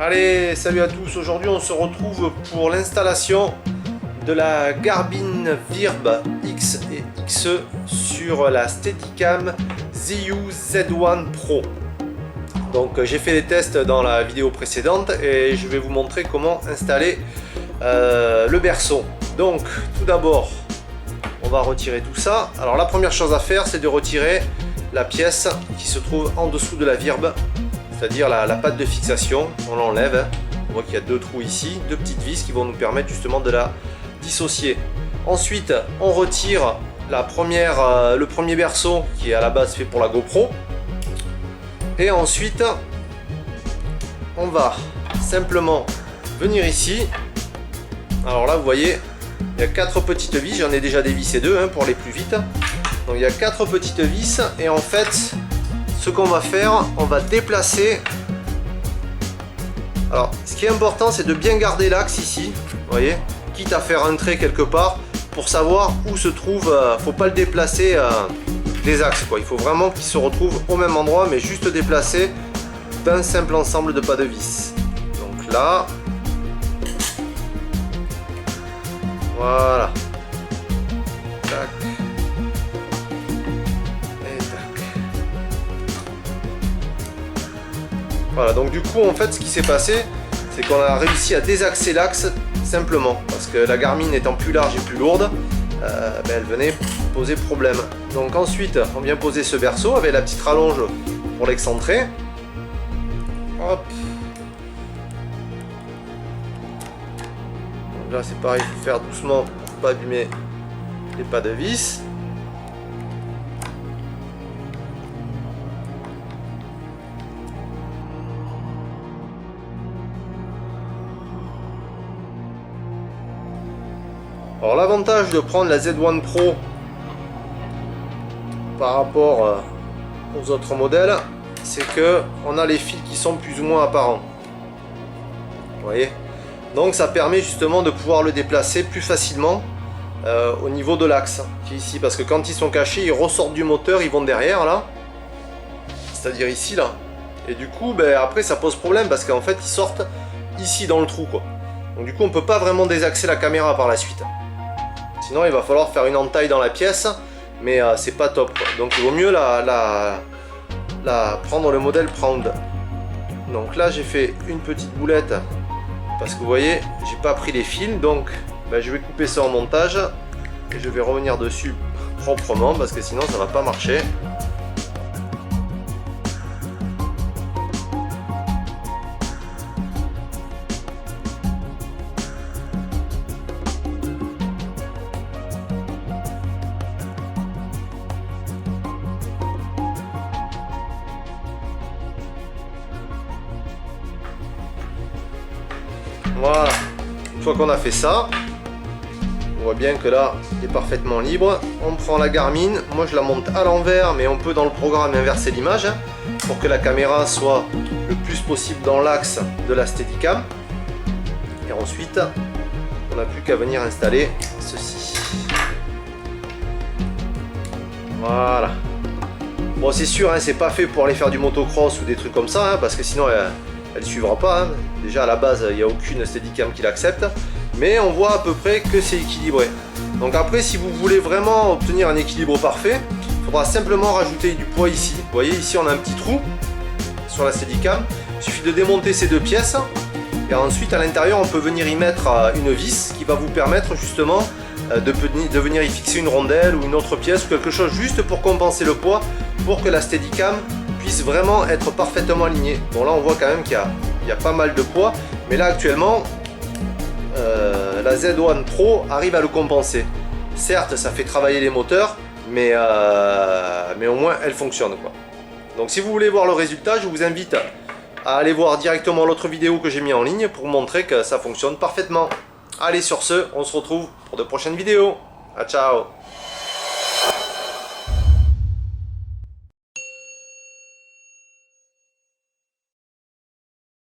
Allez, salut à tous. Aujourd'hui, on se retrouve pour l'installation de la Garmin Virb X et XE sur la Steadicam ZU Z1 Pro. Donc, j'ai fait des tests dans la vidéo précédente et je vais vous montrer comment installer le berceau. Donc, tout d'abord, on va retirer tout ça. Alors, la première chose à faire, c'est de retirer la pièce qui se trouve en dessous de la Virb, c'est-à-dire la patte de fixation. On l'enlève. On voit qu'il y a deux trous ici, deux petites vis qui vont nous permettre justement de la dissocier. Ensuite, on retire le premier berceau qui est à la base fait pour la GoPro. Et ensuite, on va simplement venir ici. Alors là, vous voyez, il y a 4 petites vis. J'en ai déjà dévissé 2 pour aller plus vite. Donc il y a 4 petites vis. Et en fait, ce qu'on va faire, on va déplacer. Alors, ce qui est important, c'est de bien garder l'axe ici. Vous voyez, quitte à faire un trait quelque part pour savoir où se trouve. Faut pas le déplacer des axes, quoi. Il faut vraiment qu'il se retrouve au même endroit, mais juste déplacé d'un simple ensemble de pas de vis. Donc là, voilà. Tac. Et tac. Voilà, donc du coup, en fait, ce qui s'est passé, c'est qu'on a réussi à désaxer l'axe simplement, parce que la Garmin étant plus large et plus lourde, elle venait poser problème. Donc ensuite, on vient poser ce berceau avec la petite rallonge pour l'excentrer. Hop. Donc là, c'est pareil, il faut faire doucement pour pas abîmer les pas de vis. Alors l'avantage de prendre la Z1 Pro par rapport aux autres modèles, c'est que on a les fils qui sont plus ou moins apparents. Vous voyez, donc ça permet justement de pouvoir le déplacer plus facilement au niveau de l'axe qui est ici, parce que quand ils sont cachés, ils ressortent du moteur, ils vont derrière là, c'est-à-dire ici là, et du coup après ça pose problème parce qu'en fait ils sortent ici dans le trou, quoi. Donc du coup on peut pas vraiment désaxer la caméra par la suite. Sinon il va falloir faire une entaille dans la pièce, mais c'est pas top, quoi. Donc il vaut mieux prendre le modèle Pround. Donc là j'ai fait une petite boulette parce que vous voyez j'ai pas pris les fils, donc je vais couper ça en montage et je vais revenir dessus proprement parce que sinon ça va pas marcher. Voilà, une fois qu'on a fait ça, on voit bien que là il est parfaitement libre. On prend la Garmin, moi je la monte à l'envers, mais on peut dans le programme inverser l'image pour que la caméra soit le plus possible dans l'axe de la Steadicam. Et ensuite, on n'a plus qu'à venir installer ceci. Voilà. Bon, c'est sûr, c'est pas fait pour aller faire du motocross ou des trucs comme ça, parce que sinon elle suivra pas. Déjà à la base il n'y a aucune Steadicam qui l'accepte, mais on voit à peu près que c'est équilibré. Donc après, si vous voulez vraiment obtenir un équilibre parfait, il faudra simplement rajouter du poids ici. Vous voyez ici on a un petit trou sur la Steadicam, il suffit de démonter ces deux pièces et ensuite à l'intérieur on peut venir y mettre une vis qui va vous permettre justement de venir y fixer une rondelle ou une autre pièce ou quelque chose juste pour compenser le poids, pour que la Steadicam puisse vraiment être parfaitement alignée. Bon là on voit quand même qu'il y a pas mal de poids, mais là actuellement la Z1 Pro arrive à le compenser. Certes ça fait travailler les moteurs, mais au moins elle fonctionne, quoi. Donc si vous voulez voir le résultat, je vous invite à aller voir directement l'autre vidéo que j'ai mis en ligne pour vous montrer que ça fonctionne parfaitement. Allez, sur ce, on se retrouve pour de prochaines vidéos. Ciao.